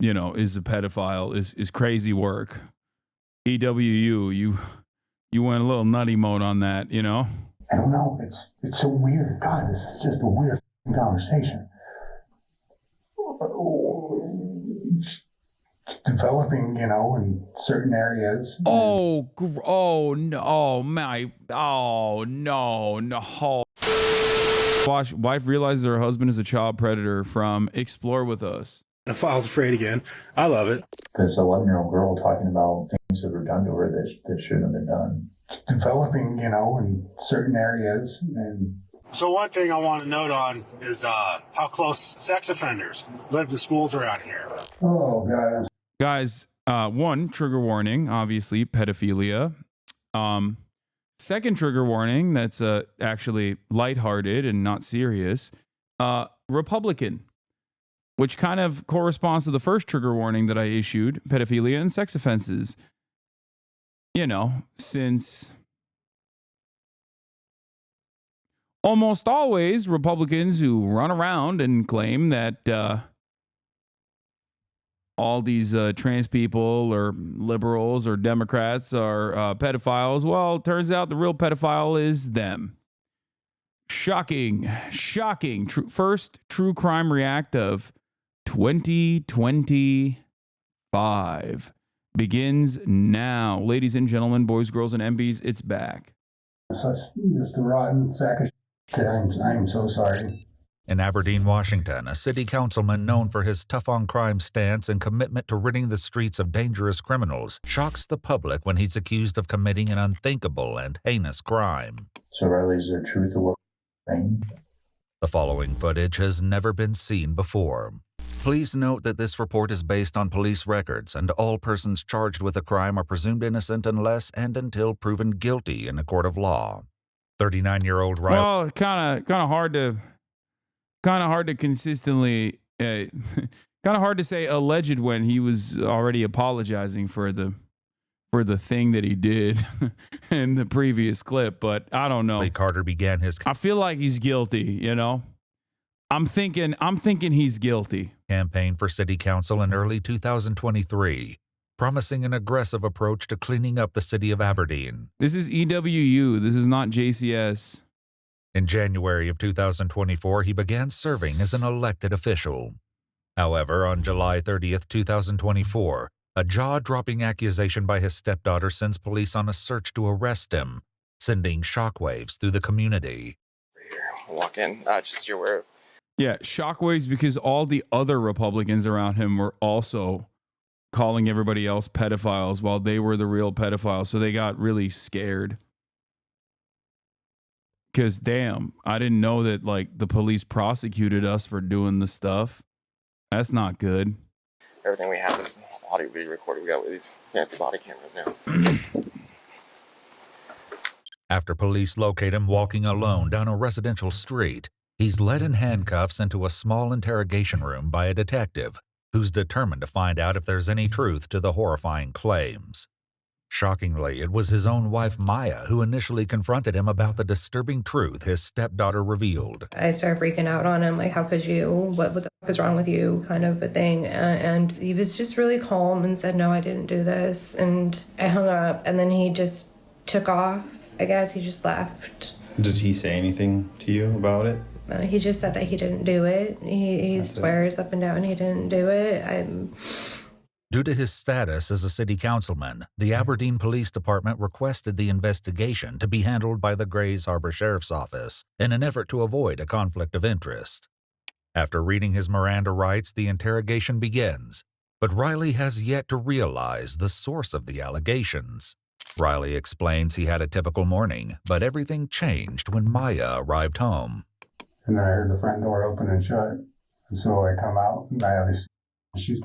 is a pedophile is crazy work. EWU, you went a little nutty mode on that, I don't know. It's so weird. God, this is just a weird conversation. Developing, in certain areas. No. Wife realizes her husband is a child predator from Explore With Us. The file's afraid again. I love it. This 11-year-old girl talking about things that were done to her that shouldn't have been done. Developing, in certain areas. And so one thing I want to note on is how close sex offenders live to schools around here. Oh, God. Guys, one, trigger warning, obviously, pedophilia. Second trigger warning, that's actually lighthearted and not serious. Republican, which kind of corresponds to the first trigger warning that I issued, pedophilia and sex offenses. Since almost always Republicans who run around and claim that all these trans people or liberals or Democrats are pedophiles. Well, it turns out the real pedophile is them. Shocking. First true crime react of 2025 begins now. Ladies and gentlemen, boys, girls, and MBs, it's back. Such just a rotten sack of shit. I'm so sorry. In Aberdeen, Washington, a city councilman known for his tough-on-crime stance and commitment to ridding the streets of dangerous criminals shocks the public when he's accused of committing an unthinkable and heinous crime. So, Riley, is there truth to what you're saying? The following footage has never been seen before. Please note that this report is based on police records, and all persons charged with a crime are presumed innocent unless and until proven guilty in a court of law. 39-year-old Riley... Well, kind of hard to consistently, kind of hard to say alleged when he was already apologizing for the thing that he did in the previous clip. But I don't know. Carter began his... I feel like he's guilty. I'm thinking he's guilty. Campaign for city council in early 2023, promising an aggressive approach to cleaning up the city of Aberdeen. This is EWU. This is not JCS. In January of 2024, he began serving as an elected official. However, on July 30th, 2024, a jaw-dropping accusation by his stepdaughter sends police on a search to arrest him, sending shockwaves through the community. Walk in, just you're aware of. Yeah, shockwaves because all the other Republicans around him were also calling everybody else pedophiles while they were the real pedophiles, so they got really scared. Because, damn, I didn't know that, the police prosecuted us for doing the stuff. That's not good. Everything we have is audio video recorded. We got these fancy body cameras now. After police locate him walking alone down a residential street, he's led in handcuffs into a small interrogation room by a detective who's determined to find out if there's any truth to the horrifying claims. Shockingly, it was his own wife, Maya, who initially confronted him about the disturbing truth his stepdaughter revealed. I started freaking out on him, how could you? What the fuck is wrong with you? Kind of a thing. And he was just really calm and said, no, I didn't do this. And I hung up, and then he just took off. I guess he just left. Did he say anything to you about it? He just said that he didn't do it. He swears up and down he didn't do it. Due to his status as a city councilman, the Aberdeen Police Department requested the investigation to be handled by the Grays Harbor Sheriff's Office in an effort to avoid a conflict of interest. After reading his Miranda rights, the interrogation begins, but Riley has yet to realize the source of the allegations. Riley explains he had a typical morning, but everything changed when Maya arrived home. And then I heard the front door open and shut. And so I come out, and I obviously she's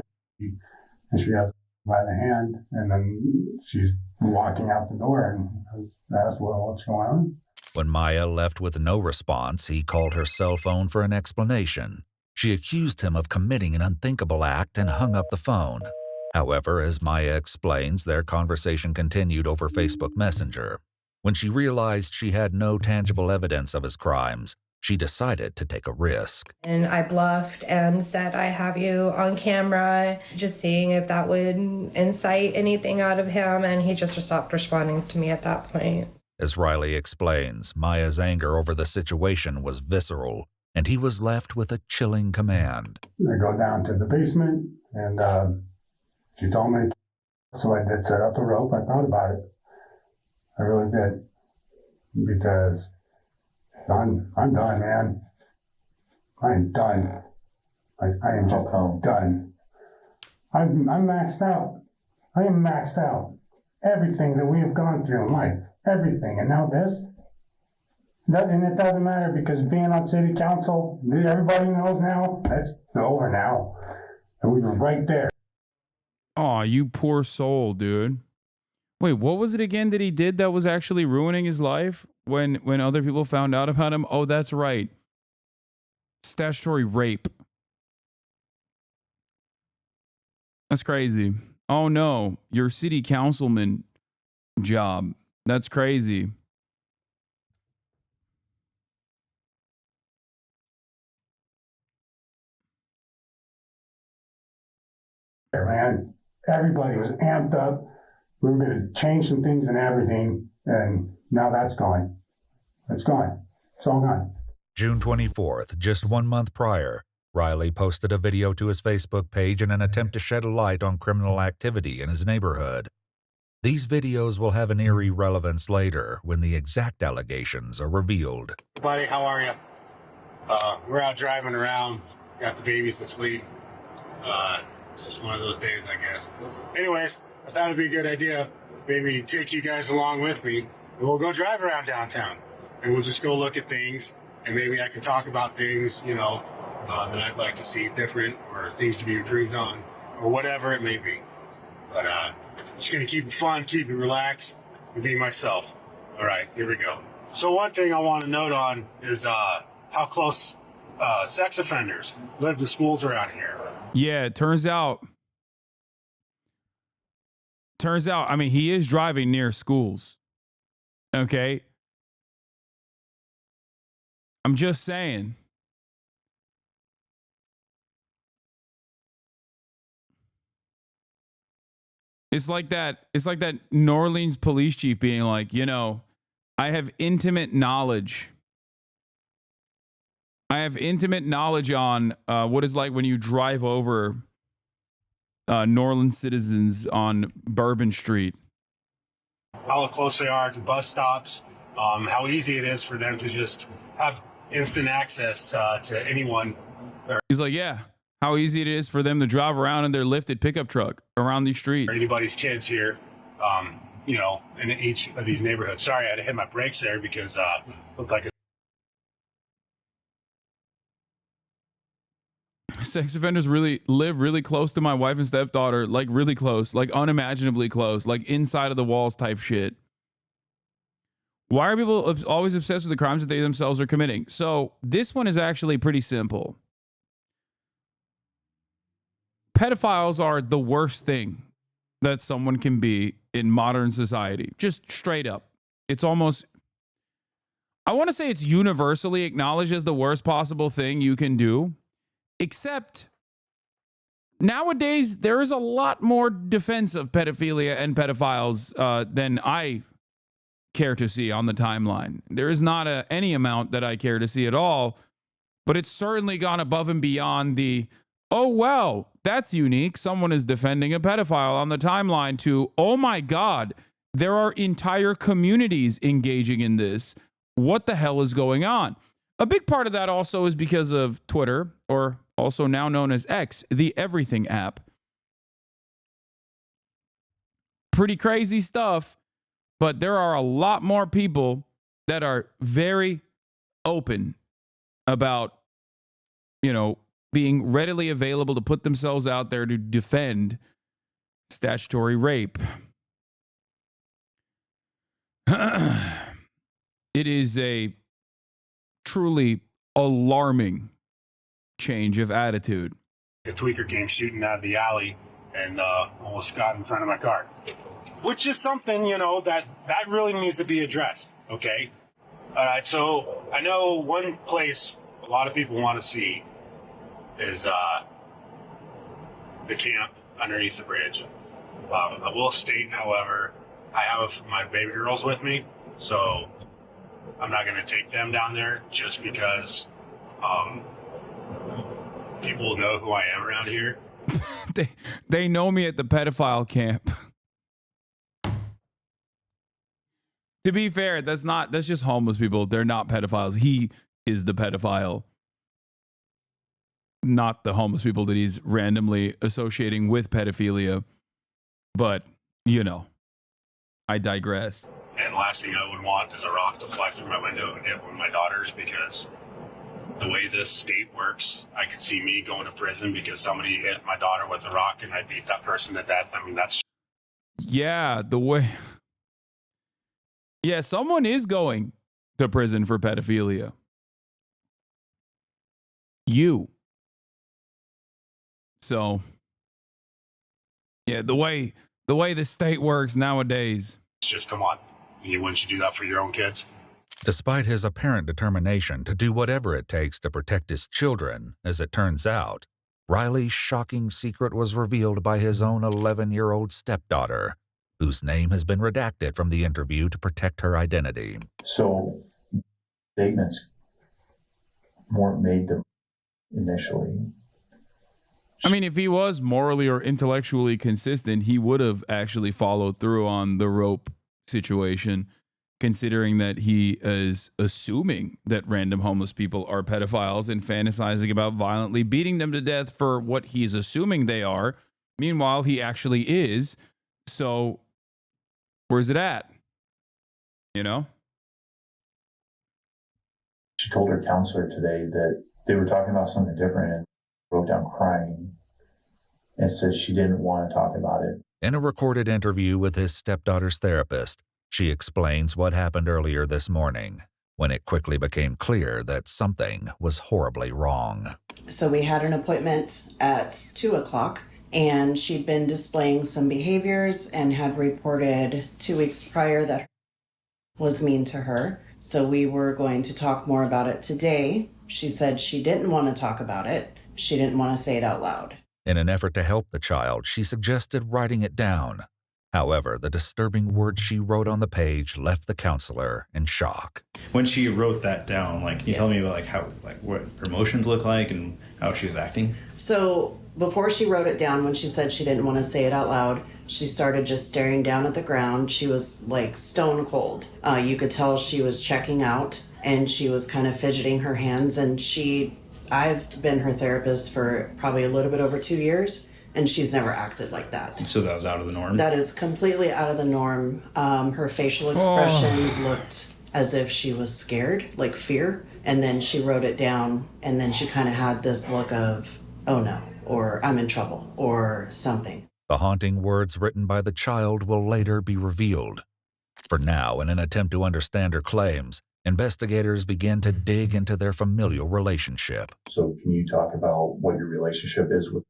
and she has by the hand, and then she's walking out the door, and I asked, well, what's going on? When Maya left with no response, he called her cell phone for an explanation. She accused him of committing an unthinkable act and hung up the phone. However, as Maya explains, their conversation continued over Facebook Messenger. When she realized she had no tangible evidence of his crimes, she decided to take a risk. And I bluffed and said, I have you on camera, just seeing if that would incite anything out of him. And he just stopped responding to me at that point. As Riley explains, Maya's anger over the situation was visceral, and he was left with a chilling command. I go down to the basement, and she told me, so I did set up a rope. I thought about it. I really did. Because I'm done, man. I'm done. I am just done. I'm maxed out. I am maxed out. Everything that we have gone through in life, everything, and now this. And it doesn't matter because being on city council, everybody knows now, that's over now. And we were right there. Aw, you poor soul, dude. Wait, what was it again that he did that was actually ruining his life when other people found out about him? Oh, that's right. Statutory rape. That's crazy. Oh no, your city councilman job. That's crazy. Man, everybody was amped up. We were going to change some things and everything, and now that's gone. It's gone. It's all gone. June 24th, just 1 month prior, Riley posted a video to his Facebook page in an attempt to shed a light on criminal activity in his neighborhood. These videos will have an eerie relevance later when the exact allegations are revealed. Buddy, how are you? We're out driving around, got the babies to sleep. It's just one of those days, I guess. Anyways, I thought it'd be a good idea, maybe take you guys along with me, and we'll go drive around downtown, and we'll just go look at things, and maybe I can talk about things, you know, that I'd like to see different, or things to be improved on, or whatever it may be. But just gonna keep it fun, keep it relaxed, and be myself. All right, here we go. So one thing I want to note on is how close sex offenders live to schools around here. Yeah, it turns out, I mean, he is driving near schools. Okay. I'm just saying. It's like that New Orleans police chief being like, you know, I have intimate knowledge. On what it's like when you drive over New Orleans citizens on Bourbon Street. How close they are to bus stops, how easy it is for them to just have instant access to anyone. He's like, yeah, how easy it is for them to drive around in their lifted pickup truck around these streets. Or anybody's kids here, you know, in each of these neighborhoods. Sorry, I had to hit my brakes there because it looked like a sex offenders live really close to my wife and stepdaughter, like really close, like unimaginably close, like inside of the walls type shit. Why are people always obsessed with the crimes that they themselves are committing? So this one is actually pretty simple. Pedophiles are the worst thing that someone can be in modern society. Just straight up. It's almost, I want to say it's universally acknowledged as the worst possible thing you can do. Except nowadays, there is a lot more defense of pedophilia and pedophiles than I care to see on the timeline. There is not any amount that I care to see at all, but it's certainly gone above and beyond the, oh, well, that's unique. Someone is defending a pedophile on the timeline to, oh my God, there are entire communities engaging in this. What the hell is going on? A big part of that also is because of Twitter, or also now known as X, the everything app. Pretty crazy stuff, but there are a lot more people that are very open about, you know, being readily available to put themselves out there to defend statutory rape. It is a truly alarming change of attitude. A tweaker came shooting out of the alley and almost got in front of my car. Which is something, you know, that really needs to be addressed, okay? All right, so I know one place a lot of people want to see is the camp underneath the bridge. I will state, however, I have my baby girls with me, so I'm not going to take them down there just because people know who I am around here. They know me at the pedophile camp. To be fair, that's just homeless people. They're not pedophiles. He is the pedophile, not the homeless people that he's randomly associating with pedophilia. But, you know, I digress. And the last thing I would want is a rock to fly through my window and hit one of my daughters, because the way this state works, I could see me going to prison because somebody hit my daughter with a rock and I beat that person to death. I mean, that's... Yeah, the way... Yeah, someone is going to prison for pedophilia. You. So, yeah, the way the state works nowadays. Just come on. Wouldn't you do that for your own kids? Despite his apparent determination to do whatever it takes to protect his children, as it turns out, Riley's shocking secret was revealed by his own 11-year-old stepdaughter, whose name has been redacted from the interview to protect her identity. So, statements weren't made to initially. I mean, if he was morally or intellectually consistent, he would have actually followed through on the rope situation, considering that he is assuming that random homeless people are pedophiles and fantasizing about violently beating them to death for what he's assuming they are. Meanwhile, he actually is. So where's it at? You know? She told her counselor today that they were talking about something different and broke down crying and said she didn't want to talk about it. In a recorded interview with his stepdaughter's therapist, she explains what happened earlier this morning, when it quickly became clear that something was horribly wrong. So we had an appointment at 2 o'clock, and she'd been displaying some behaviors and had reported 2 weeks prior that was mean to her. So we were going to talk more about it today. She said she didn't want to talk about it. She didn't want to say it out loud. In an effort to help the child, she suggested writing it down. However, the disturbing words she wrote on the page left the counselor in shock. When she wrote that down, can you tell me about what her emotions look like and how she was acting? So before she wrote it down, when she said she didn't want to say it out loud, she started just staring down at the ground. She was like stone cold. You could tell she was checking out, and she was kind of fidgeting her hands. And I've been her therapist for probably a little bit over 2 years, and she's never acted like that. So that was out of the norm? That is completely out of the norm. Her facial expression looked as if she was scared, like fear. And then she wrote it down, and then she kind of had this look of, oh no, or I'm in trouble, or something. The haunting words written by the child will later be revealed. For now, in an attempt to understand her claims, investigators begin to dig into their familial relationship. So can you talk about what your relationship is with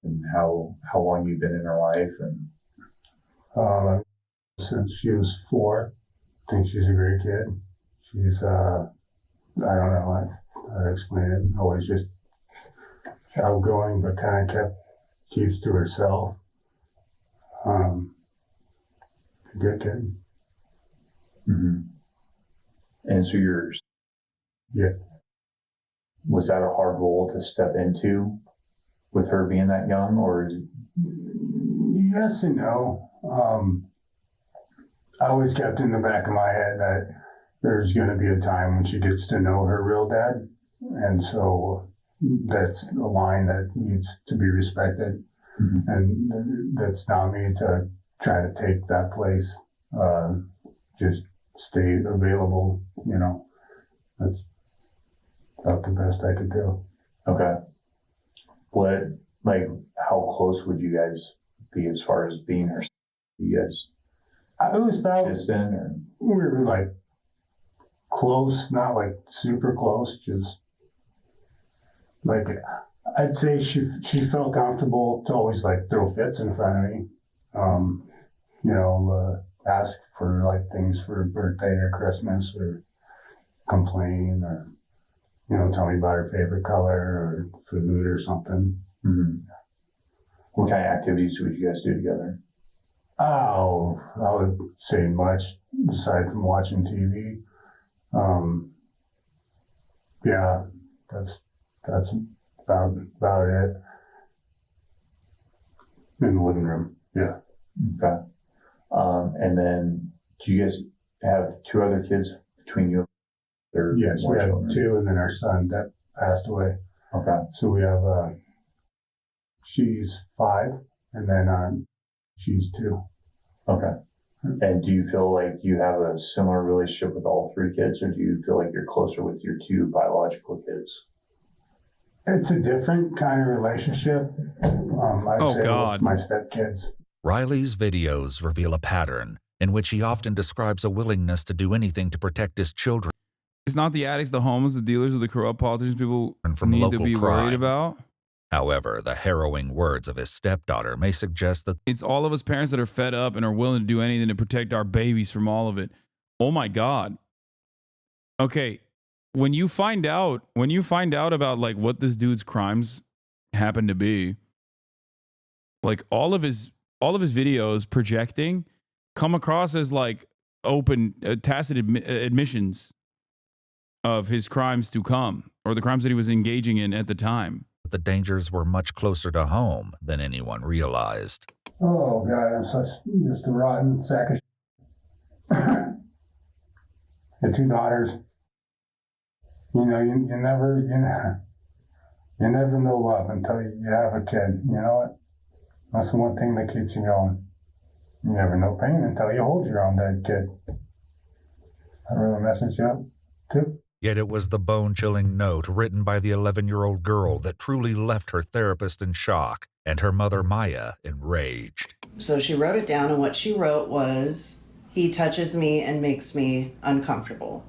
and how long you've been in her life? And since she was 4, I think she's a great kid. She's, I don't know how to explain it. Always just outgoing, but kind of keeps to herself. Good kid. Mm-hmm. And so was that a hard role to step into with her being that young, or? Yes and no. I always kept in the back of my head that there's going to be a time when she gets to know her real dad. And so that's a line that needs to be respected. Mm-hmm. And that's not me to try to take that place. Just stay available, That's about the best I could do. Okay. How close would you guys be as far as being her? You guys I always thought distant, or? we were close, not super close, just I'd say she felt comfortable to always throw fits in front of me. Ask for things for her birthday or Christmas or complain or, tell me about her favorite color or food or something. Mm-hmm. What kind of activities would you guys do together? Oh, I would say much aside from watching TV. Yeah, that's about it. In the living room. Yeah. Okay. And then do you guys have two other kids between you? Yes, we have two, and then our son that passed away. Okay. So we have she's 5, and then she's 2. Okay. And do you feel like you have a similar relationship with all 3 kids, or do you feel like you're closer with your 2 biological kids? It's a different kind of relationship. I'd say with my stepkids. Riley's videos reveal a pattern in which he often describes a willingness to do anything to protect his children. It's not the addicts, the homeless, the dealers, or the corrupt politicians people from need local to be crime. worried about. However, the harrowing words of his stepdaughter may suggest that it's all of us parents that are fed up and are willing to do anything to protect our babies from all of it. Oh my God. Okay. When you find out about like what this dude's crimes happen to be, like all of his videos projecting come across as like open, tacit admissions of his crimes to come, or the crimes that he was engaging in at the time. The dangers were much closer to home than anyone realized. Oh God, I'm just a rotten sack of shit. The 2 daughters. You never know love until you have a kid. You know what? That's the one thing that keeps you going. You never know pain until you hold your own dead kid. That really messes you up, too. Yet it was the bone-chilling note written by the 11-year-old girl that truly left her therapist in shock and her mother, Maya, enraged. So she wrote it down, and what she wrote was, "He touches me and makes me uncomfortable."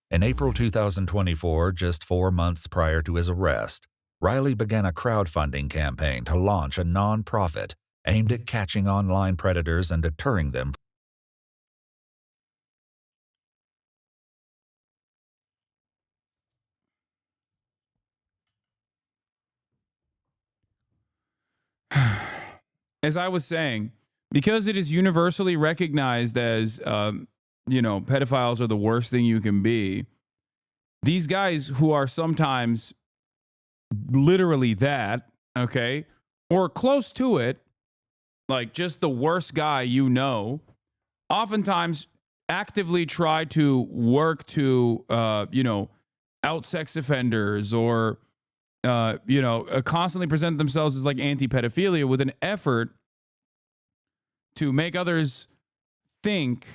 In April 2024, just 4 months prior to his arrest, Riley began a crowdfunding campaign to launch a non-profit aimed at catching online predators and deterring them as I was saying, because it is universally recognized as, pedophiles are the worst thing you can be, these guys who are sometimes literally that, okay, or close to it, like just the worst guy oftentimes actively try to work to, out sex offenders or constantly present themselves as like anti-pedophilia with an effort to make others think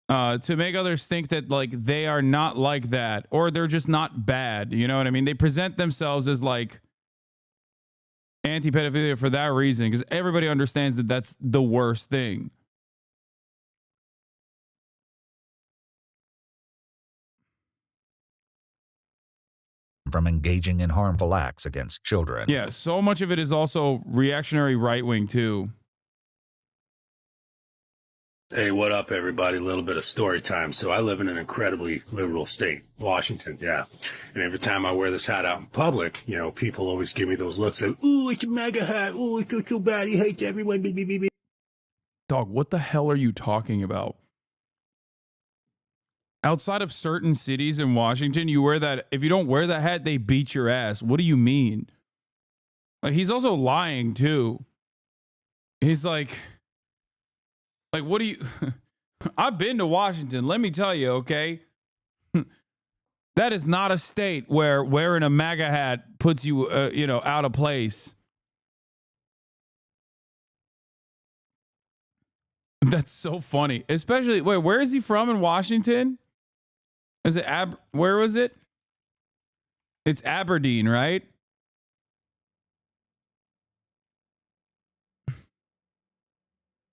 that like they are not like that, or they're just not bad. You know what I mean? They present themselves as like anti-pedophilia for that reason, because everybody understands that that's the worst thing. from engaging in harmful acts against children. Yeah, so much of it is also reactionary right-wing too. Hey, what up, everybody? A little bit of story time. So I live in an incredibly liberal state, Washington, yeah. And every time I wear this hat out in public, people always give me those looks of, ooh, it's a MAGA hat. Ooh, it's so bad. He hates everyone. Dog, what the hell are you talking about? Outside of certain cities in Washington, you wear that. If you don't wear that hat, they beat your ass. What do you mean? Like, he's also lying too. He's like, what do you... I've been to Washington. Let me tell you, okay? That is not a state where wearing a MAGA hat puts you, out of place. That's so funny. Especially, wait, where is he from in Washington? Is it where was it? It's Aberdeen, right?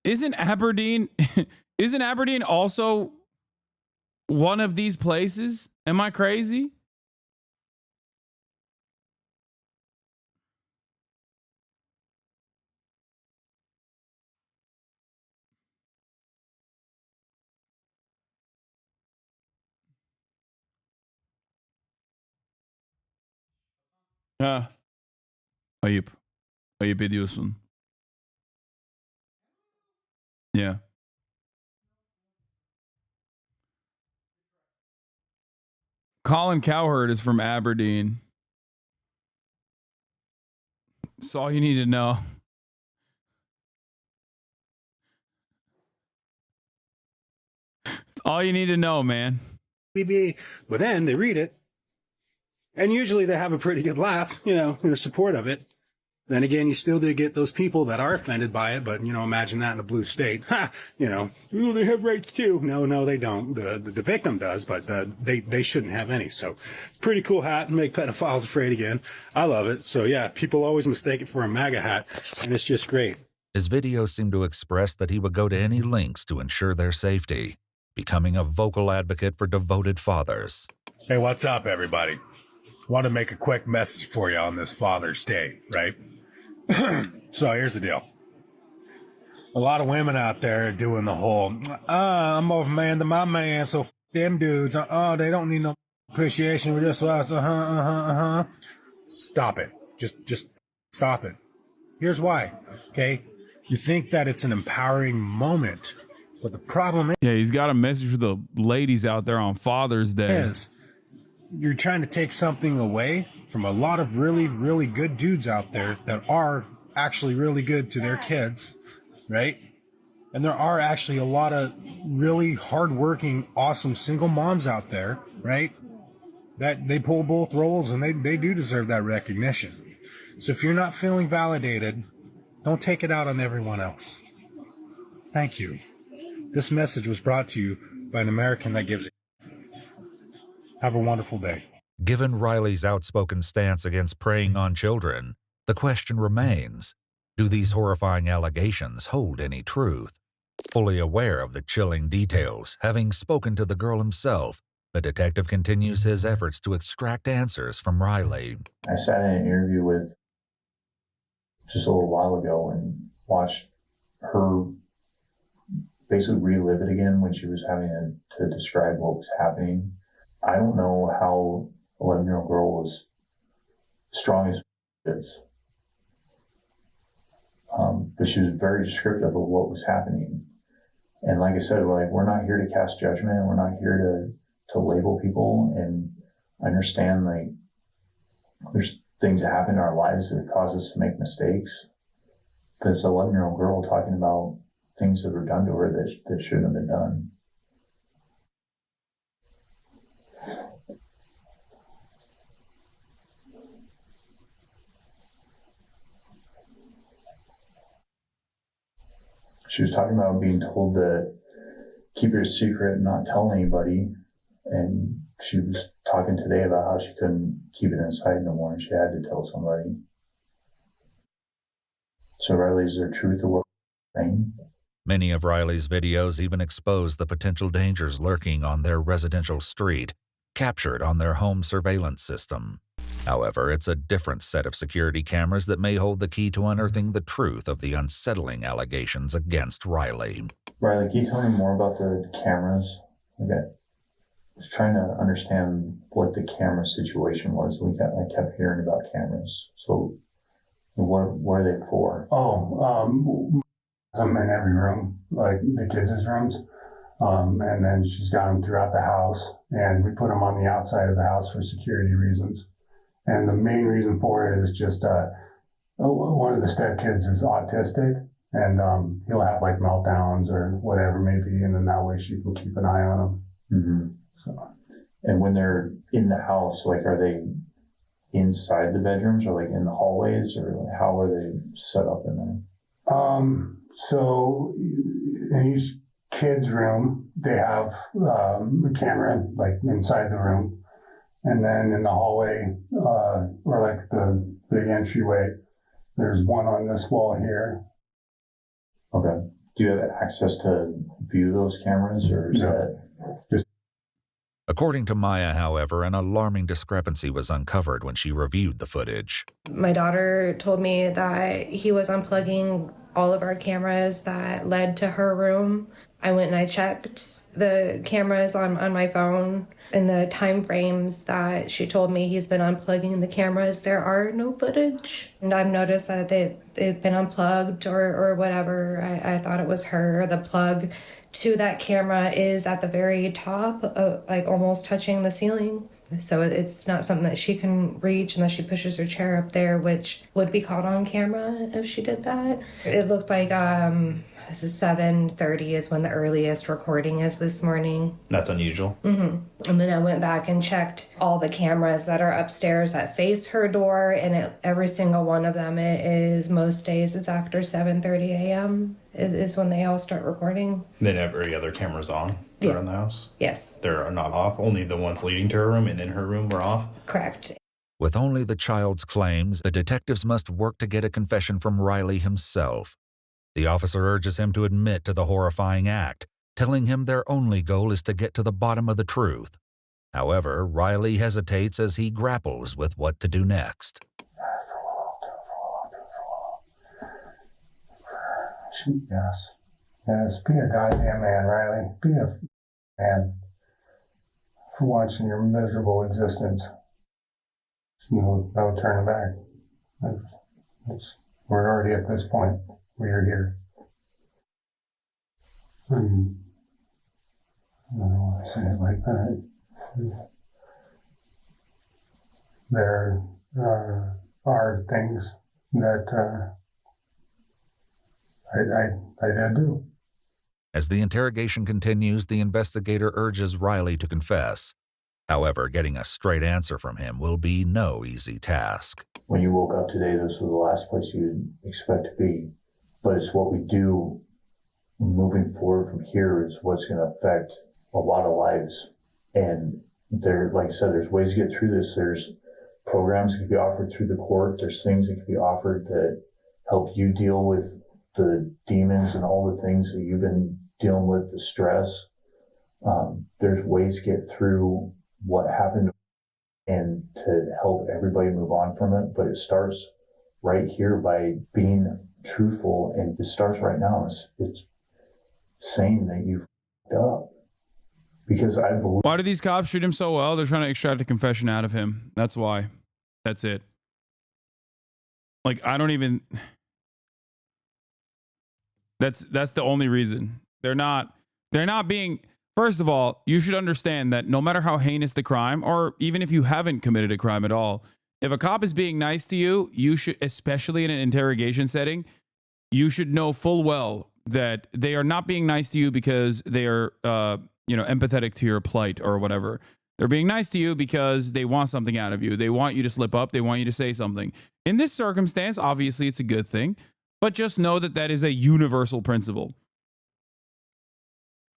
Isn't Aberdeen also one of these places? Am I crazy? Ha. Ayıp. Ayıp ediyorsun. Yeah. Colin Cowherd is from Aberdeen. That's all you need to know. That's all you need to know, man. But then they read it, and usually they have a pretty good laugh, in support of it. Then again, you still do get those people that are offended by it, but, imagine that in a blue state. They have rights too. No, they don't. The victim does, but they shouldn't have any. So, pretty cool hat, make pedophiles afraid again. I love it. So, yeah, people always mistake it for a MAGA hat, and it's just great. His videos seem to express that he would go to any lengths to ensure their safety, becoming a vocal advocate for devoted fathers. Hey, what's up, everybody? Want to make a quick message for you on this Father's Day, right? So here's the deal. A lot of women out there are doing the whole, I'm more of a man than my man, so them dudes, they don't need no appreciation. We're just us, Stop it. Just stop it. Here's why, okay? You think that it's an empowering moment, but the problem is... Yeah, he's got a message for the ladies out there on Father's Day. You're trying to take something away from a lot of really, really good dudes out there that are actually really good to their kids, right? And there are actually a lot of really hardworking, awesome single moms out there, right? That they pull both roles, and they do deserve that recognition. So if you're not feeling validated, don't take it out on everyone else. Thank you. This message was brought to you by an American that gives a... Have a wonderful day. Given Riley's outspoken stance against preying on children, the question remains, do these horrifying allegations hold any truth? Fully aware of the chilling details, having spoken to the girl himself, the detective continues his efforts to extract answers from Riley. I sat in an interview with just a little while ago and watched her basically relive it again when she was having to describe what was happening. I don't know how an 11-year-old girl was strong as is. But she was very descriptive of what was happening. And like I said, we're not here to cast judgment. We're not here to label people. And I understand, there's things that happen in our lives that cause us to make mistakes. But it's an 11-year-old girl talking about things that were done to her that shouldn't have been done. She was talking about being told to keep it a secret and not tell anybody. And she was talking today about how she couldn't keep it inside no more and she had to tell somebody. So Riley, is there truth to what you're saying? Many of Riley's videos even expose the potential dangers lurking on their residential street, captured on their home surveillance system. However, it's a different set of security cameras that may hold the key to unearthing the truth of the unsettling allegations against Riley. Riley, can you tell me more about the cameras? I was trying to understand what the camera situation was. I kept hearing about cameras. So what are they for? Some in every room, like the kids' rooms. And then she's got them throughout the house, and we put them on the outside of the house for security reasons. And the main reason for it is just one of the stepkids is autistic, and he'll have meltdowns or whatever maybe, and then that way she can keep an eye on him. Mm-hmm. So. And when they're in the house, are they inside the bedrooms or in the hallways, or how are they set up in there? So in each kid's room, they have a camera inside the room. And then in the hallway, or the big entryway, there's one on this wall here. Okay. Do you have access to view those cameras, or is that just... According to Maya, however, an alarming discrepancy was uncovered when she reviewed the footage. My daughter told me that he was unplugging all of our cameras that led to her room. I went and I checked the cameras on my phone, In the time frames that she told me he's been unplugging the cameras, there are no footage. And I've noticed that they've been unplugged or whatever. I thought it was her. The plug to that camera is at the very top, like almost touching the ceiling. So it's not something that she can reach unless she pushes her chair up there, which would be caught on camera if she did that. It looked like this is 7:30 is when the earliest recording is this morning. That's unusual. Mm-hmm. And then I went back and checked all the cameras that are upstairs that face her door, and every single one of them is most days it's after 7:30 a.m. is when they all start recording. Then every other camera's on around the house? Yes. They're not off? Only the ones leading to her room and in her room were off? Correct. With only the child's claims, the detectives must work to get a confession from Riley himself. The officer urges him to admit to the horrifying act, telling him their only goal is to get to the bottom of the truth. However, Riley hesitates as he grapples with what to do next. Yes. Yes, be a goddamn man, Riley. Be a man for once in your miserable existence. No turning back. We're already at this point. We are here. I don't want to say it like that. There are things that I did do. As the interrogation continues, the investigator urges Riley to confess. However, getting a straight answer from him will be no easy task. When you woke up today, this was the last place you'd expect to be. But it's what we do moving forward from here is what's going to affect a lot of lives. And there, like I said, there's ways to get through this. There's programs that can be offered through the court. There's things that can be offered that help you deal with the demons and all the things that you've been dealing with, the stress. There's ways to get through what happened and to help everybody move on from it. But it starts right here by being truthful, and it starts right now. It's saying that you f***ed up. Because I believe... Why do these cops treat him so well? They're trying to extract a confession out of him. That's why. That's it. Like, I don't even... That's the only reason. They're not being... First of all, you should understand that no matter how heinous the crime, or even if you haven't committed a crime at all, if a cop is being nice to you, you should, especially in an interrogation setting, you should know full well that they are not being nice to you because they are, empathetic to your plight or whatever. They're being nice to you because they want something out of you. They want you to slip up. They want you to say something. In this circumstance, obviously, it's a good thing, but just know that that is a universal principle.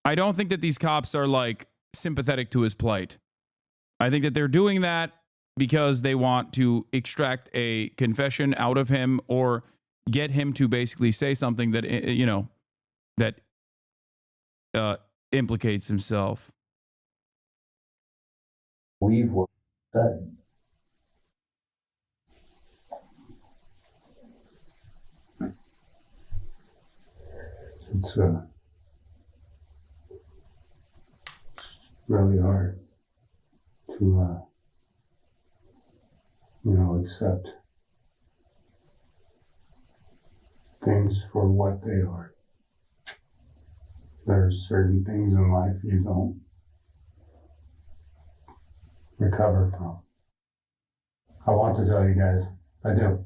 I don't think that these cops are like sympathetic to his plight. I think that they're doing that because they want to extract a confession out of him or get him to basically say something that, implicates himself. Believe what said. It's really hard to, accept things for what they are. There's certain things in life you don't recover from. I want to tell you guys, I do.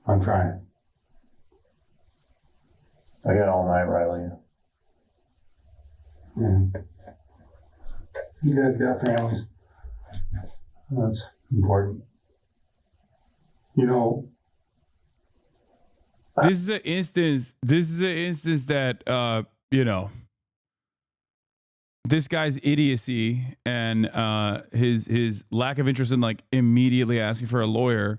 I'm trying. I got all night, Riley. And you guys got families. That's important. This is an instance that, this guy's idiocy and his lack of interest in like immediately asking for a lawyer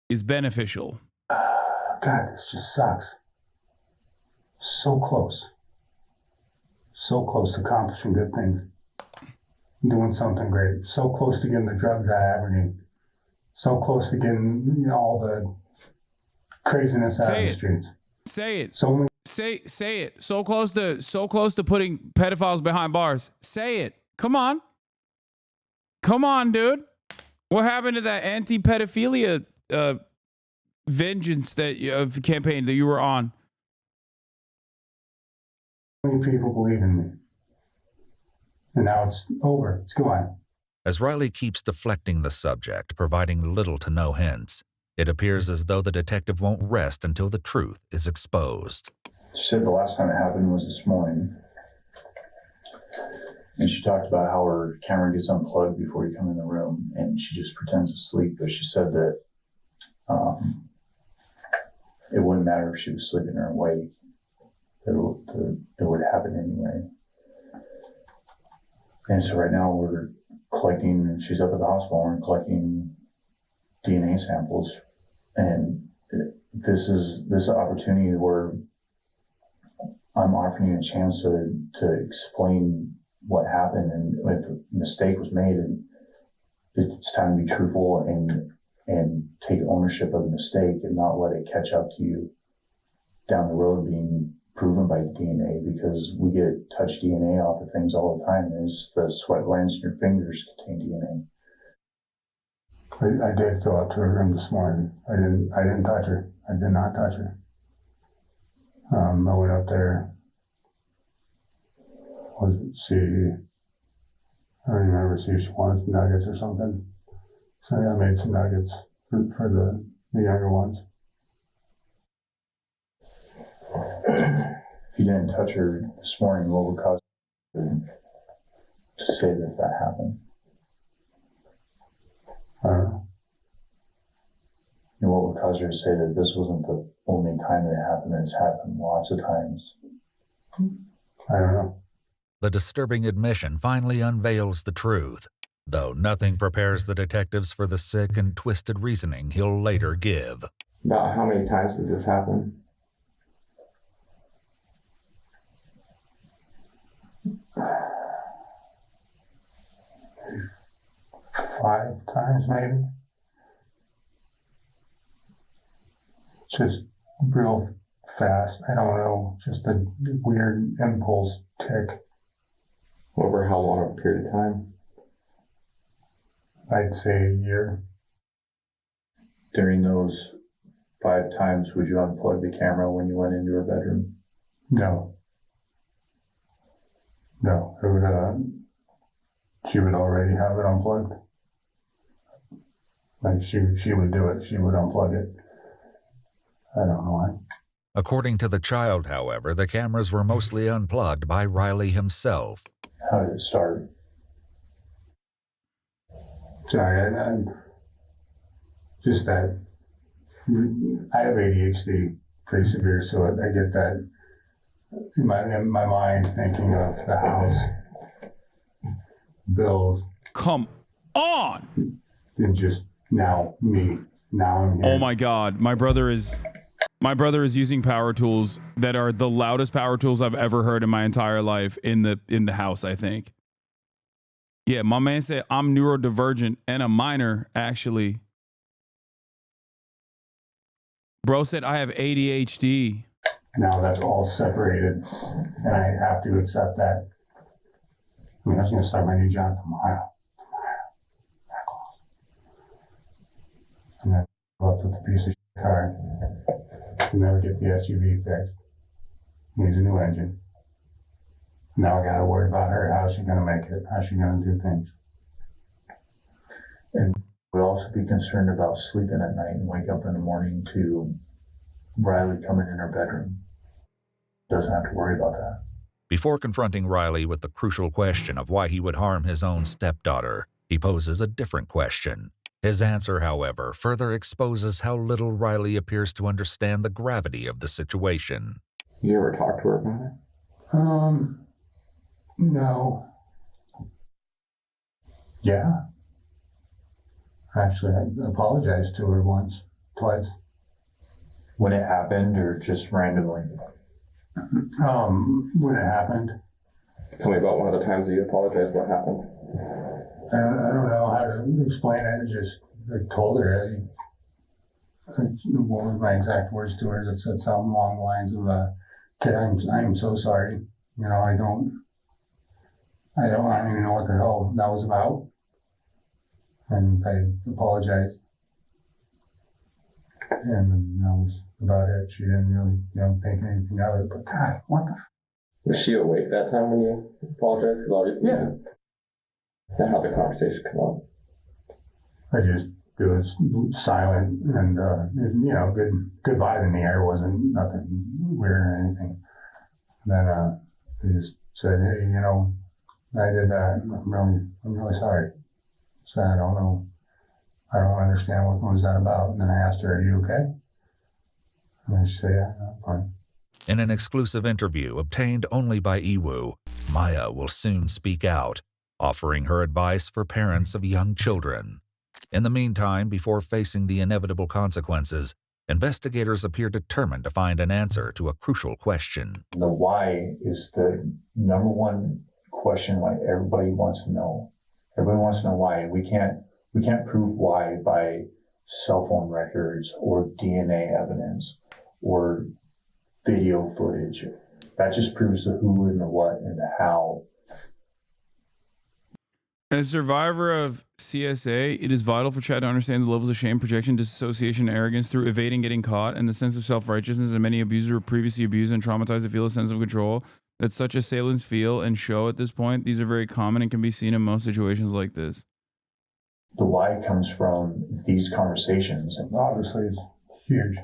is beneficial. God, this just sucks. So close. So close to accomplishing good things. Doing something great. So close to getting the drugs out of Aberdeen. So close to getting all the craziness out of the streets. Say it. So many. Say it. So close to putting pedophiles behind bars. Say it. Come on. Come on, dude. What happened to that anti-pedophilia vengeance campaign that you were on? Many people believe in me. And now it's over. It's gone. As Riley keeps deflecting the subject, providing little to no hints, it appears as though the detective won't rest until the truth is exposed. She said the last time it happened was this morning. And she talked about how her camera gets unplugged before you come in the room, and she just pretends to sleep. But she said that it wouldn't matter if she was sleeping or awake. It would happen anyway. And so right now we're collecting, she's up at the hospital, and we're collecting DNA samples. And this is an opportunity where I'm offering you a chance to explain what happened, and if a mistake was made, and it's time to be truthful and take ownership of the mistake and not let it catch up to you down the road being proven by DNA, because we get touch DNA off of things all the time. There's the sweat glands in your fingers contain DNA. I did go up to her room this morning. I didn't touch her. I did not touch her. I went up there. I don't remember, see if she wanted some nuggets or something. So yeah, I made some nuggets for the younger ones. If you didn't touch her this morning, what would cause you to say that happened? I don't know. And what would cause her to say that this wasn't the only time that it happened, it's happened lots of times? I don't know. The disturbing admission finally unveils the truth, though nothing prepares the detectives for the sick and twisted reasoning he'll later give. About how many times did this happen? Five times maybe. Just real fast. I don't know. Just a weird impulse tick. Over how long a period of time? I'd say a year. During those 5 times, would you unplug the camera when you went into her bedroom? No. No. It would, she would already have it unplugged. Like she would do it. She would unplug it. I don't know why. According to the child, however, the cameras were mostly unplugged by Riley himself. How did it start? Sorry, I'm just that I have ADHD pretty severe, so I get that in my mind thinking of the house, bills. Come on! And just now me. Now I'm here. Oh my God, my brother is using power tools that are the loudest power tools I've ever heard in my entire life in the house, I think. Yeah, my man said I'm neurodivergent and a minor, actually. Bro said I have ADHD. Now that's all separated, and I have to accept that. I mean, I was going to start my new job tomorrow. And then go up with a piece of car. Can never get the SUV fixed. Needs a new engine. Now I got to worry about her. How's she going to make it? How's she going to do things? And we'll also be concerned about sleeping at night and wake up in the morning to Riley coming in her bedroom. Doesn't have to worry about that. Before confronting Riley with the crucial question of why he would harm his own stepdaughter, he poses a different question. His answer, however, further exposes how little Riley appears to understand the gravity of the situation. You ever talk to her about it? No. Yeah. Actually, I apologized to her twice. When it happened, or just randomly? When it happened. Tell me about one of the times that you apologized. What happened? I don't know how to explain it. I told her. What was my exact words to her? That said something along the lines of, "Kid, I am so sorry. You know, I don't even know what the hell that was about. And I apologized. And that was about it. She didn't really, think anything of it. But God, what the? Was she awake that time when you apologized? Because obviously, that how the conversation come up. I just, it was silent and, good vibe in the air. Wasn't nothing weird or anything. Then he just said, hey, I did that. I'm really sorry. So I don't know. I don't understand what was that about. And then I asked her, are you okay? And she said, yeah, I'm fine. In an exclusive interview obtained only by Iwu, Maya will soon speak out, offering her advice for parents of young children. In the meantime, before facing the inevitable consequences, investigators appear determined to find an answer to a crucial question. The why is the number one question why everybody wants to know. Everybody wants to know why. We can't prove why by cell phone records or DNA evidence or video footage. That just proves the who and the what and the how. As a survivor of CSA, it is vital for Chad to understand the levels of shame, projection, disassociation, and arrogance through evading getting caught, and the sense of self-righteousness that many abusers were previously abused and traumatized to feel a sense of control that such assailants feel and show at this point. These are very common and can be seen in most situations like this. The why comes from these conversations. And obviously, it's huge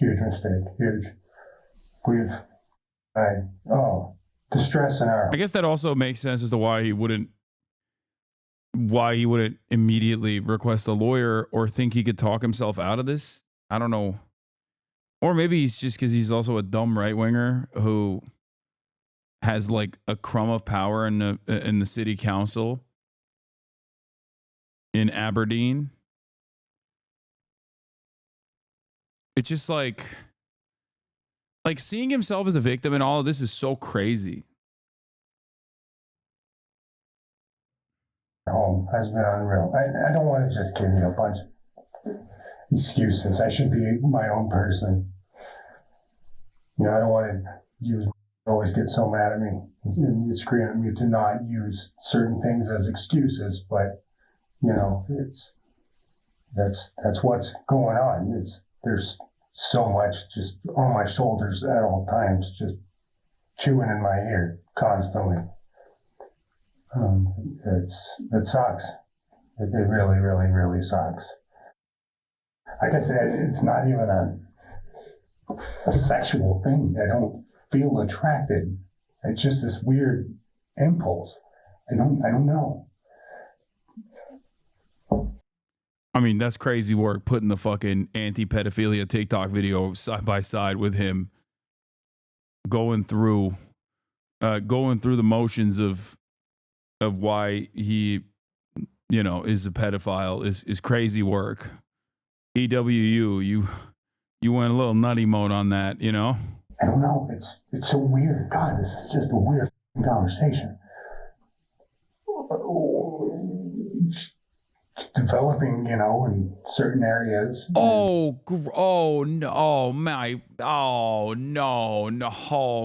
mistake, huge. Distress in our. I guess that also makes sense as to why he wouldn't immediately request a lawyer or think he could talk himself out of this. I don't know. Or maybe he's just because he's also a dumb right-winger who has like a crumb of power in the city council in Aberdeen. It's just like seeing himself as a victim and all of this is so crazy. Home has been unreal. I don't want to just give you a bunch of excuses. I should be my own person. I don't want to always get so mad at me and scream at me to not use certain things as excuses, but that's what's going on. There's so much just on my shoulders at all times, just chewing in my ear constantly. It sucks. It really, really, really sucks. Like I said, it's not even a sexual thing. I don't feel attracted. It's just this weird impulse. I don't know. I mean, that's crazy work putting the fucking anti-pedophilia TikTok video side by side with him going through the motions of why he, is a pedophile is crazy work. EWU, you went a little nutty mode on that, I don't know. It's so weird. God, this is just a weird conversation. Developing, in certain areas. Oh no,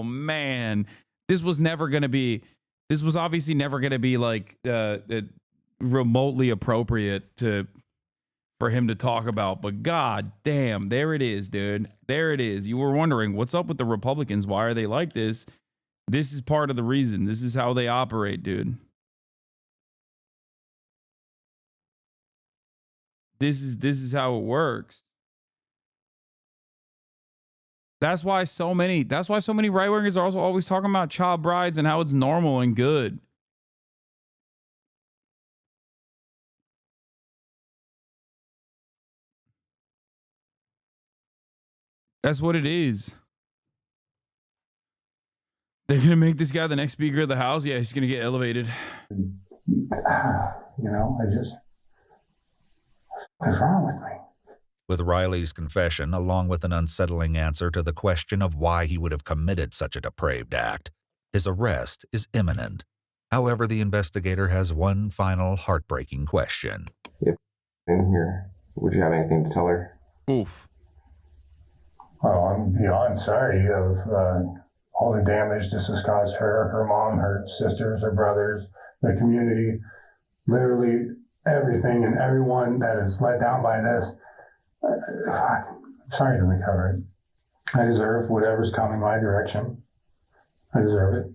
man. This was obviously never going to be like remotely appropriate for him to talk about, but god damn, there it is, dude. There it is. You were wondering what's up with the Republicans? Why are they like this? This is part of the reason. This is how they operate, dude. This is how it works. That's why so many right-wingers are also always talking about child brides and how it's normal and good. That's what it is. They're going to make this guy the next Speaker of the House. Yeah, he's going to get elevated. What's wrong with me? With Riley's confession, along with an unsettling answer to the question of why he would have committed such a depraved act, his arrest is imminent. However, the investigator has one final heartbreaking question. If in here, would you have anything to tell her? Oof. Oh, I'm beyond sorry of all the damage this has caused her, her mom, her sisters, her brothers, the community, literally everything and everyone that is let down by this. I'm sorry to recover it. I deserve whatever's coming my direction. I deserve it.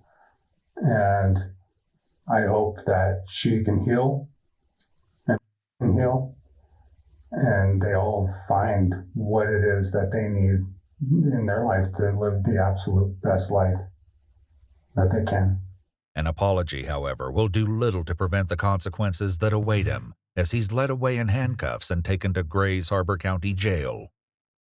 And I hope that she can heal and can heal, and they all find what it is that they need in their life to live the absolute best life that they can. An apology, however, will do little to prevent the consequences that await him, as he's led away in handcuffs and taken to Grays Harbor County Jail.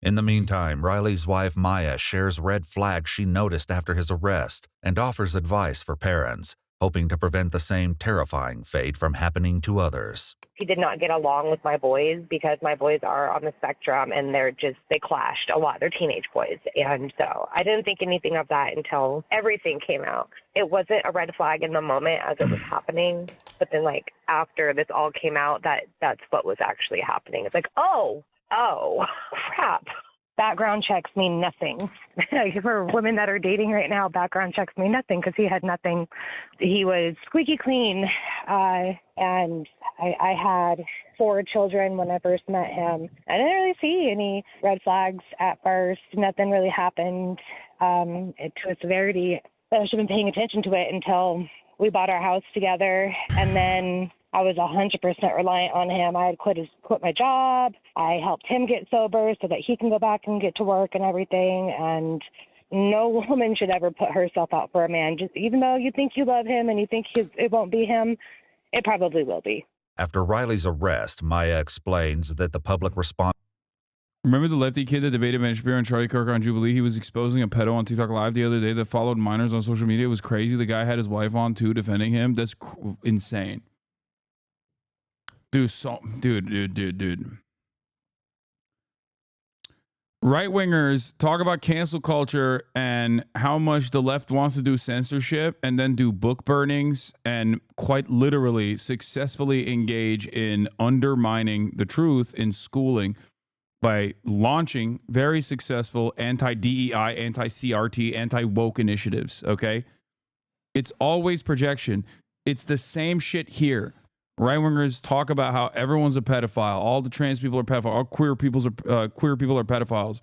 In the meantime, Riley's wife Maya shares red flags she noticed after his arrest and offers advice for parents, hoping to prevent the same terrifying fate from happening to others. He did not get along with my boys because my boys are on the spectrum and they clashed a lot. They're teenage boys. And so I didn't think anything of that until everything came out. It wasn't a red flag in the moment as it was happening. But then like after this all came out, that's what was actually happening. It's like, oh, crap. Background checks mean nothing. For women that are dating right now, background checks mean nothing because he had nothing. He was squeaky clean. And I had 4 children when I first met him. I didn't really see any red flags at first. Nothing really happened to a severity that I should have been paying attention to it until we bought our house together. And then I was 100% reliant on him. I had quit my job. I helped him get sober so that he can go back and get to work and everything. And no woman should ever put herself out for a man. Just even though you think you love him and you think it won't be him, it probably will be. After Riley's arrest, Maya explains that the public response. Remember the lefty kid that debated Ben Shapiro and Charlie Kirk on Jubilee? He was exposing a pedo on TikTok Live the other day that followed minors on social media. It was crazy. The guy had his wife on too, defending him. That's insane. Dude. Right-wingers talk about cancel culture and how much the left wants to do censorship and then do book burnings and quite literally successfully engage in undermining the truth in schooling by launching very successful anti-DEI, anti-CRT, anti-woke initiatives, okay? It's always projection. It's the same shit here. Right-wingers talk about how everyone's a pedophile. All the trans people are pedophiles. All queer people are pedophiles.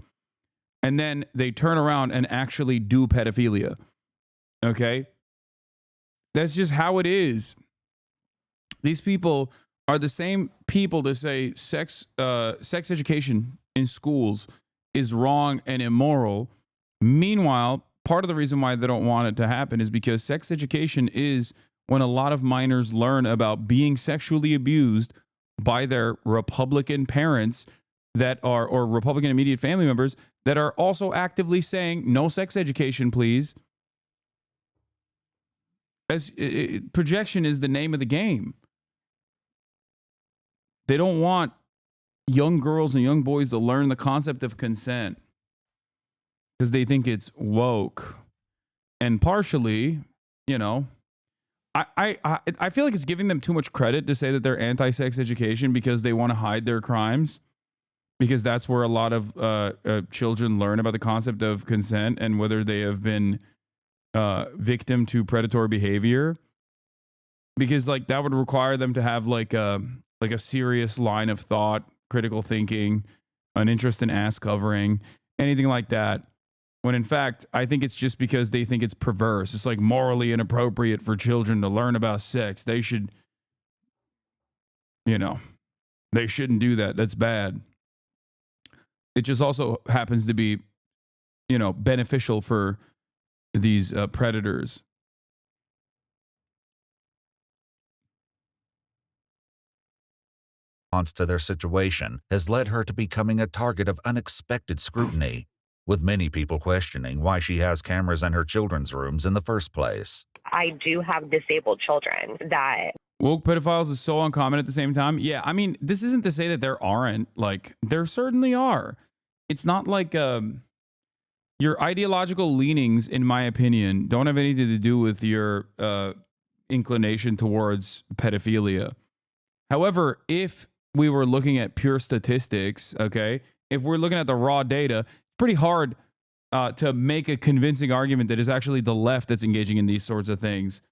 And then they turn around and actually do pedophilia. Okay? That's just how it is. These people are the same people that say sex education in schools is wrong and immoral. Meanwhile, part of the reason why they don't want it to happen is because sex education is when a lot of minors learn about being sexually abused by their Republican parents that are, or Republican immediate family members that are also actively saying no sex education, please. Projection is the name of the game. They don't want young girls and young boys to learn the concept of consent because they think it's woke. And partially, you know, I feel like it's giving them too much credit to say that they're anti-sex education because they want to hide their crimes, because that's where a lot of children learn about the concept of consent and whether they have been victim to predatory behavior, because like that would require them to have like a serious line of thought, critical thinking, an interest in ass covering, anything like that. When in fact, I think it's just because they think it's perverse. It's like morally inappropriate for children to learn about sex. They should, you know, they shouldn't do that. That's bad. It just also happens to be, you know, beneficial for these predators. To their situation has led her to becoming a target of unexpected scrutiny, with many people questioning why she has cameras in her children's rooms in the first place. I do have disabled children that... Woke pedophiles is so uncommon at the same time. Yeah, I mean, this isn't to say that there aren't. Like, there certainly are. It's not like your ideological leanings, in my opinion, don't have anything to do with your inclination towards pedophilia. However, if we were looking at pure statistics, okay, if we're looking at the raw data, it's pretty hard to make a convincing argument that it's actually the left that's engaging in these sorts of things.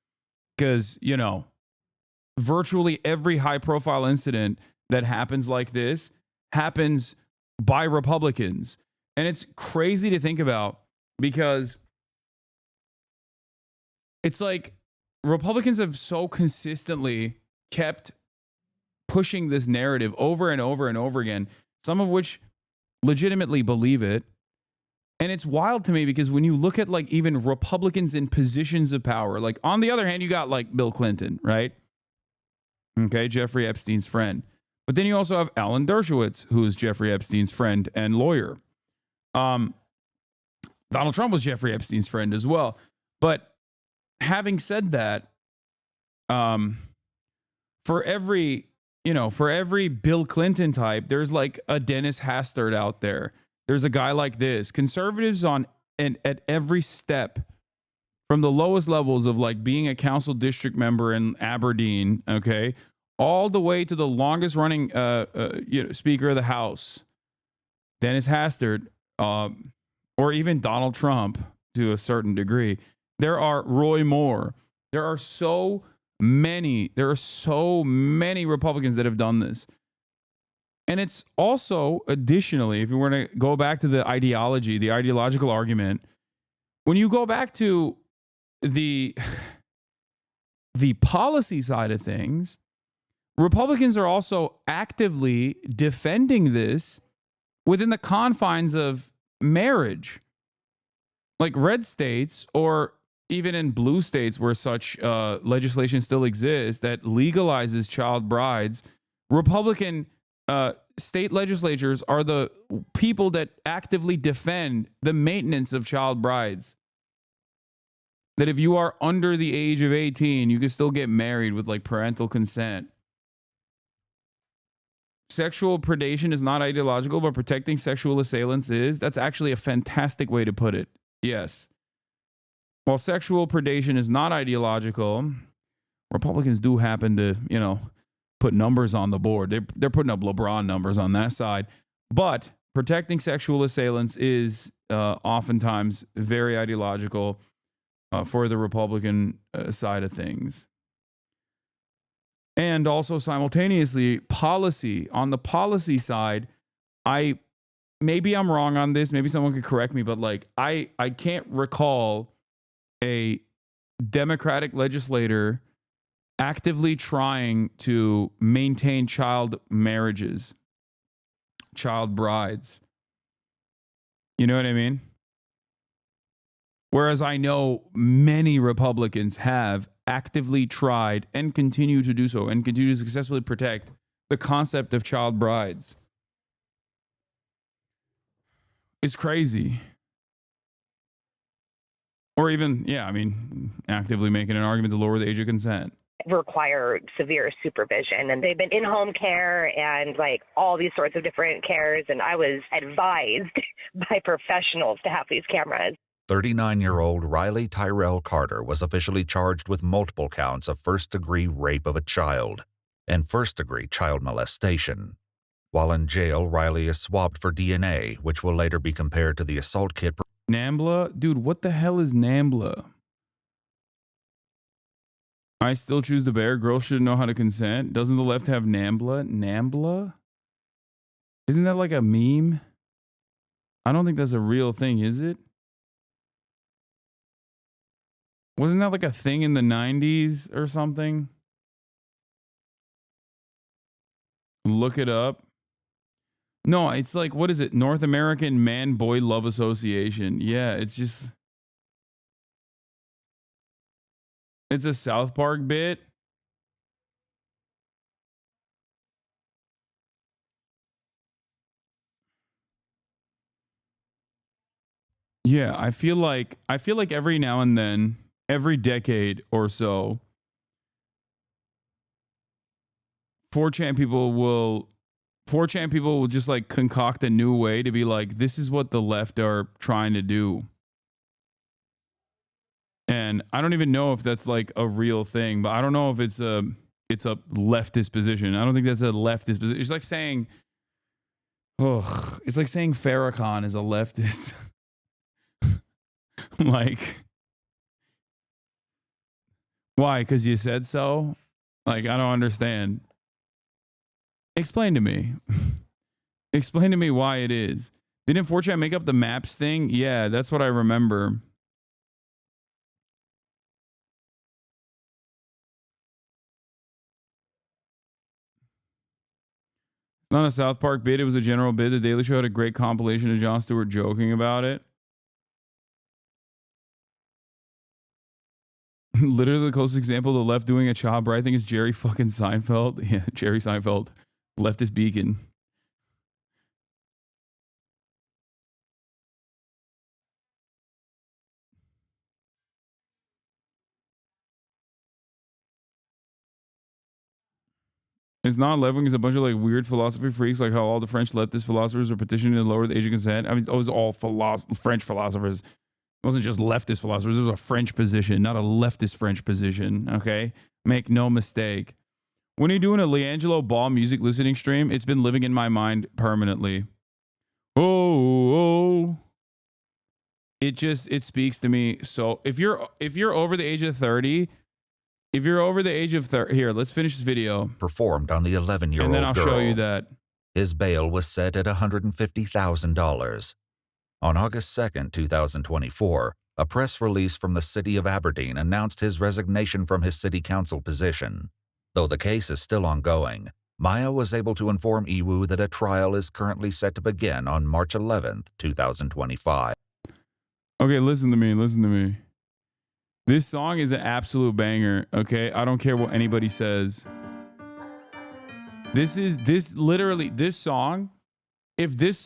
Because, you know, virtually every high profile incident that happens like this happens by Republicans. And it's crazy to think about because it's like Republicans have so consistently kept pushing this narrative over and over and over again, some of which legitimately believe it. And it's wild to me because when you look at like even Republicans in positions of power, like on the other hand, you got like Bill Clinton, right? Okay, Jeffrey Epstein's friend. But then you also have Alan Dershowitz, who is Jeffrey Epstein's friend and lawyer. Donald Trump was Jeffrey Epstein's friend as well. But having said that, for every Bill Clinton type, there's like a Dennis Hastert out there. There's a guy like this. Conservatives at every step, from the lowest levels of like being a council district member in Aberdeen, okay, all the way to the longest running Speaker of the House, Dennis Hastert, or even Donald Trump to a certain degree. There are Roy Moore. There are so many Republicans that have done this. And it's also, additionally, if you were to go back to the ideological argument, when you go back to the policy side of things, Republicans are also actively defending this within the confines of marriage. Like red states, or even in blue states where such legislation still exists that legalizes child brides, Republican state legislatures are the people that actively defend the maintenance of child brides. That if you are under the age of 18, you can still get married with like parental consent. Sexual predation is not ideological, but protecting sexual assailants is. That's actually a fantastic way to put it. Yes. While sexual predation is not ideological, Republicans do happen to, put numbers on the board. They're putting up LeBron numbers on that side. But protecting sexual assailants is oftentimes very ideological for the Republican side of things. And also simultaneously, policy. On the policy side, maybe I'm wrong on this. Maybe someone could correct me, but like I can't recall a Democratic legislator actively trying to maintain child marriages, child brides. You know what I mean? Whereas I know many Republicans have actively tried and continue to do so and continue to successfully protect the concept of child brides. It's crazy. Or even, actively making an argument to lower the age of consent. Require severe supervision, and they've been in-home care and like all these sorts of different cares, and I was advised by professionals to have these cameras. 39-year-old Riley Tyrell Carter was officially charged with multiple counts of first-degree rape of a child and first-degree child molestation. While in jail, Riley is swabbed for DNA, which will later be compared to the assault kit. NAMBLA? Dude, what the hell is NAMBLA? I still choose the bear. Girls should know how to consent. Doesn't the left have NAMBLA? NAMBLA? Isn't that like a meme? I don't think that's a real thing, is it? Wasn't that like a thing in the 90s or something? Look it up. No, it's like, what is it? North American Man-Boy Love Association. Yeah, it's just... It's a South Park bit. Yeah, I feel like every now and then, every decade or so, 4chan people will just like concoct a new way to be like, this is what the left are trying to do. And I don't even know if that's like a real thing, but I don't know if it's a leftist position. I don't think that's a leftist position. It's like saying, it's like saying Farrakhan is a leftist. Like, why? Because you said so? Like, I don't understand. Explain to me. Explain to me why it is. Didn't 4chan make up the maps thing? Yeah, that's what I remember. It's not a South Park bid. It was a general bid. The Daily Show had a great compilation of Jon Stewart joking about it. Literally the closest example to the left doing a job right, I think, is Jerry fucking Seinfeld. Yeah, Jerry Seinfeld. Leftist beacon. It's not left wing. It's a bunch of like weird philosophy freaks, like how all the French leftist philosophers are petitioning to lower the age of consent. I mean, it was all French philosophers. It wasn't just leftist philosophers. It was a French position, not a leftist French position. Okay, make no mistake. When you're doing a Leangelo Ball music listening stream, it's been living in my mind permanently. Oh. It speaks to me. So if you're over the age of 30. If you're over the age of 30, here, let's finish this video. Performed on the 11-year-old girl. And then I'll show you that. His bail was set at $150,000. On August 2nd, 2024, a press release from the city of Aberdeen announced his resignation from his city council position. Though the case is still ongoing, Maya was able to inform Iwu that a trial is currently set to begin on March 11th, 2025. Okay, listen to me. This song is an absolute banger, okay? I don't care what anybody says. This song, if this